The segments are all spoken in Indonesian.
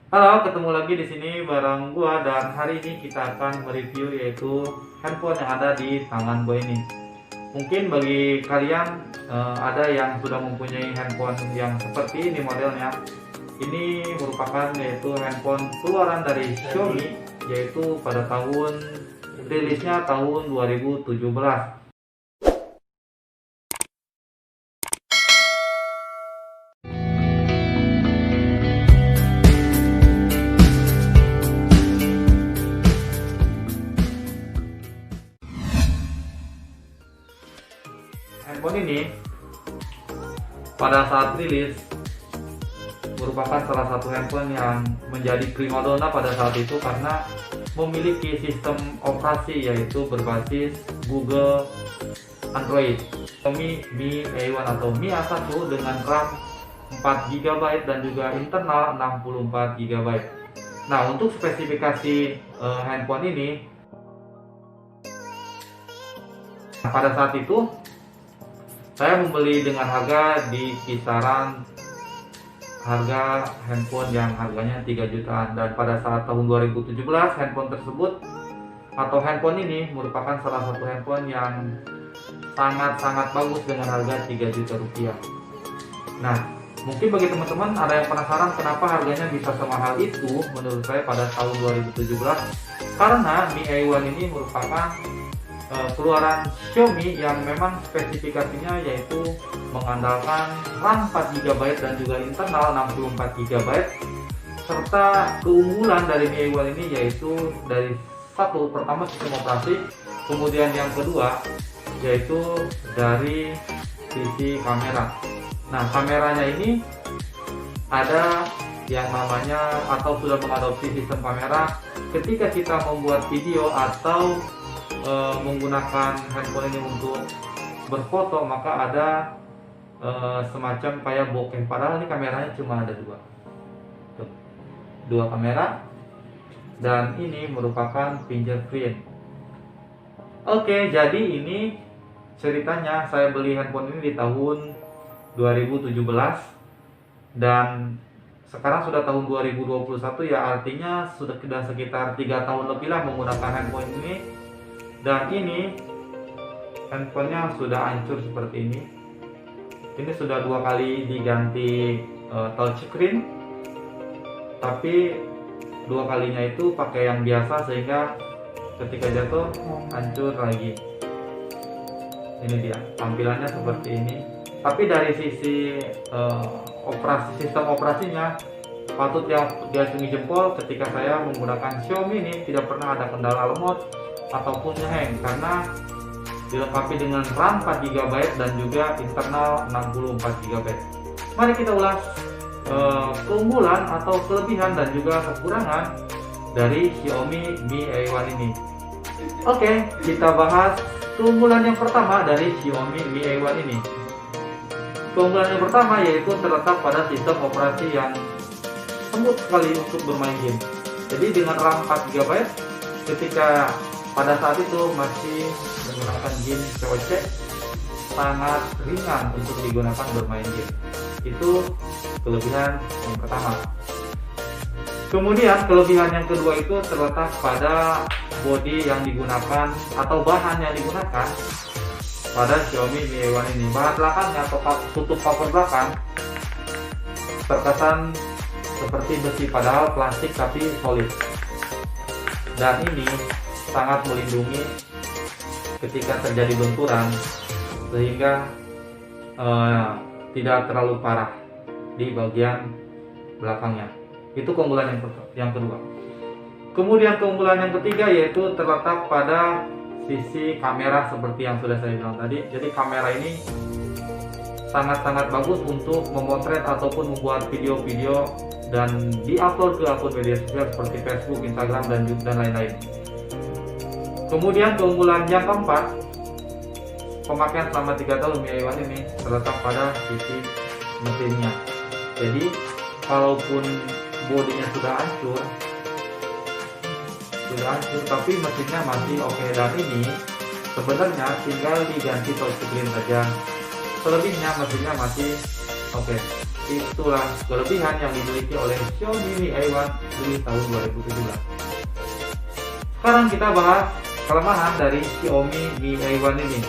Halo, ketemu lagi di sini bareng gua dan hari ini kita akan mereview yaitu handphone yang ada di tangan gua ini. Mungkin bagi kalian ada yang sudah mempunyai handphone yang seperti ini modelnya. Ini merupakan yaitu handphone keluaran dari Xiaomi yaitu pada tahun rilisnya tahun 2017. Handphone ini pada saat rilis merupakan salah satu handphone yang menjadi primadona pada saat itu karena memiliki sistem operasi yaitu berbasis Google Android. Xiaomi Mi A1 atau Mi A1 dengan RAM 4 GB dan juga internal 64 GB. Nah, untuk spesifikasi handphone ini pada saat itu saya membeli dengan harga di kisaran harga handphone yang harganya 3 jutaan, dan pada saat tahun 2017 handphone tersebut atau handphone ini merupakan salah satu handphone yang sangat-sangat bagus dengan harga 3 juta rupiah. Nah, mungkin bagi teman-teman ada yang penasaran kenapa harganya bisa semahal itu menurut saya pada tahun 2017, karena Mi A1 ini merupakan keluaran Xiaomi yang memang spesifikasinya yaitu mengandalkan RAM 4 GB dan juga internal 64 GB, serta keunggulan dari Mi A1 ini yaitu dari satu, pertama sistem operasi, kemudian yang kedua yaitu dari sisi kamera. Nah, kameranya ini ada yang namanya atau sudah mengadopsi sistem kamera ketika kita membuat video atau menggunakan handphone ini untuk berfoto, maka ada semacam kayak bokeh, padahal ini kameranya cuma ada dua kamera, dan ini merupakan fingerprint. Oke, jadi ini ceritanya saya beli handphone ini di tahun 2017 dan sekarang sudah tahun 2021, ya artinya sudah sekitar 3 tahun lebih lah menggunakan handphone ini. Dan ini handphonenya sudah hancur seperti ini. Ini sudah 2 kali diganti touchscreen, tapi 2 kalinya itu pakai yang biasa sehingga ketika jatuh hancur lagi. Ini dia tampilannya seperti ini. Tapi dari sisi sistem operasinya patut diacungi jempol ketika saya menggunakan Xiaomi ini tidak pernah ada kendala lemot ataupun hang karena dilengkapi dengan RAM 4 GB dan juga internal 64 GB. Mari kita ulas keunggulan atau kelebihan dan juga kekurangan dari Xiaomi Mi A1 ini. Oke, kita bahas keunggulan yang pertama dari Xiaomi Mi A1 ini. Keunggulan yang pertama yaitu terletak pada sistem operasi yang smooth sekali untuk bermain game. Jadi dengan RAM 4 GB ketika pada saat itu masih menggunakan game COC, sangat ringan untuk digunakan bermain game. Itu kelebihan yang pertama. Kemudian kelebihan yang kedua itu terletak pada bodi yang digunakan atau bahan yang digunakan pada Xiaomi Mi A1 ini. Bahan belakangnya atau tutup cover belakang terkesan seperti besi padahal plastik tapi solid. Dan ini sangat melindungi ketika terjadi benturan sehingga tidak terlalu parah di bagian belakangnya. Itu keunggulan yang kedua. Kemudian keunggulan yang ketiga yaitu terletak pada sisi kamera seperti yang sudah saya bilang tadi. Jadi kamera ini sangat-sangat bagus untuk memotret ataupun membuat video-video dan diupload ke akun media sosial seperti Facebook, Instagram, dan lain-lain. Kemudian keunggulan yang keempat, pemakaian selama 3 tahun Mi A1 ini terletak pada sisi mesinnya. Jadi walaupun bodinya sudah hancur tapi mesinnya masih oke. Dan ini sebenarnya tinggal diganti touchscreen saja, selebihnya mesinnya masih oke. itulah kelebihan yang dimiliki oleh Xiaomi Mi A1 di tahun 2017. Sekarang kita bahas kelemahan dari Xiaomi Mi A1 ini.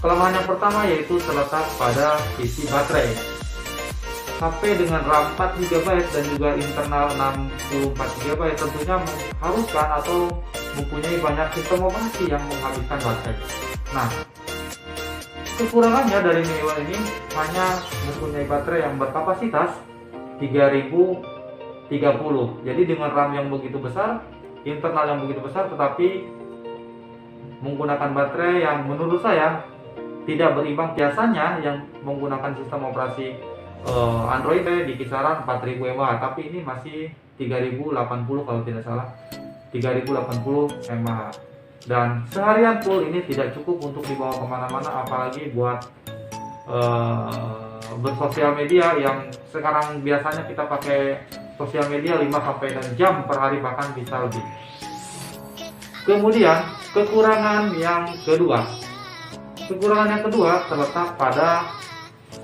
Kelemahan yang pertama yaitu terletak pada sisi baterai. HP dengan RAM 4GB dan juga internal 64GB tentunya mengharuskan atau mempunyai banyak sistem operasi yang menghabiskan baterai. Nah, kekurangannya dari Mi A1 ini hanya mempunyai baterai yang berkapasitas 3030. Jadi dengan RAM yang begitu besar, internal yang begitu besar, tetapi menggunakan baterai yang menurut saya tidak berimbang. Biasanya yang menggunakan sistem operasi Android di kisaran 4000 mAh, tapi ini masih 3080 kalau tidak salah, 3080 mAh. Dan seharian full ini tidak cukup untuk dibawa kemana-mana, apalagi buat bersosial media yang sekarang biasanya kita pakai sosial media 5-6 jam per hari, bahkan bisa lebih. Kemudian kekurangan yang kedua terletak pada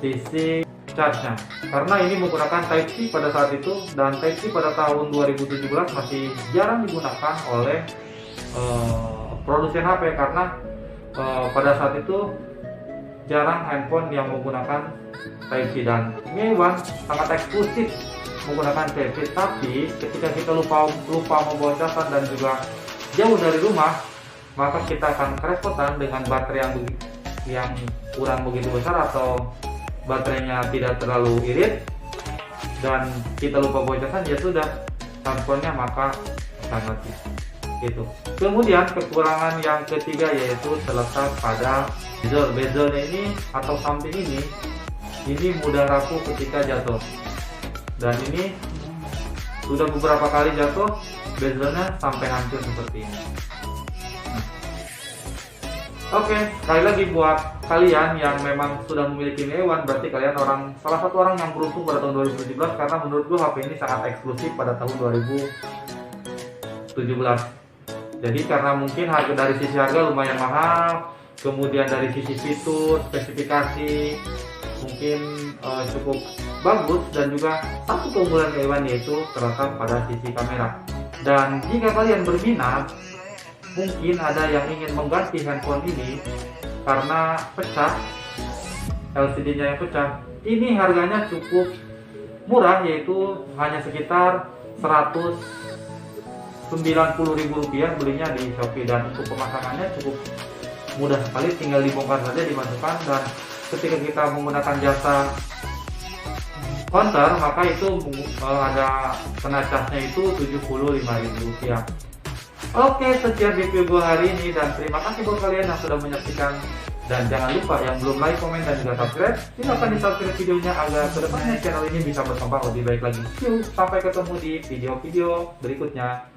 sisi charge-nya, karena ini menggunakan Type-C pada saat itu, dan Type-C pada tahun 2017 masih jarang digunakan oleh produsen HP, karena pada saat itu jarang handphone yang menggunakan Type-C, dan Mi A1 sangat eksklusif menggunakan Type-C. Tapi ketika kita lupa membawa casan dan juga jauh dari rumah, maka kita akan kerepotan dengan baterai yang kurang begitu besar atau baterainya tidak terlalu irit, dan kita lupa bawa casan, ya sudah, handphonenya maka akan mati gitu. Kemudian kekurangan yang ketiga yaitu terletak pada bezelnya ini atau samping ini mudah rapuh ketika jatuh, dan ini sudah beberapa kali jatuh, bezelnya sampai hancur seperti ini. Oke, sekali lagi buat kalian yang memang sudah memiliki Mi A1, berarti kalian salah satu orang yang beruntung pada tahun 2017, karena menurut gue HP ini sangat eksklusif pada tahun 2017. Jadi karena mungkin dari sisi harga lumayan mahal, kemudian dari sisi fitur, spesifikasi mungkin cukup bagus, dan juga satu keunggulan Mi A1 yaitu terletak pada sisi kamera. Dan jika kalian berminat, mungkin ada yang ingin mengganti handphone ini karena pecah, LCD-nya yang pecah. Ini harganya cukup murah, yaitu hanya sekitar Rp190.000 belinya di Shopee, dan untuk pemasangannya cukup mudah sekali, tinggal dibongkar saja, dimasukkan, dan ketika kita menggunakan jasa counter maka itu ada kena casnya itu Rp75.000. Oke, sekian review gue hari ini, dan terima kasih buat kalian yang sudah menyaksikan, dan jangan lupa yang belum like, komen, dan juga subscribe, silahkan di subscribe videonya agar kedepannya channel ini bisa berkembang lebih baik lagi. Sampai ketemu di video-video berikutnya.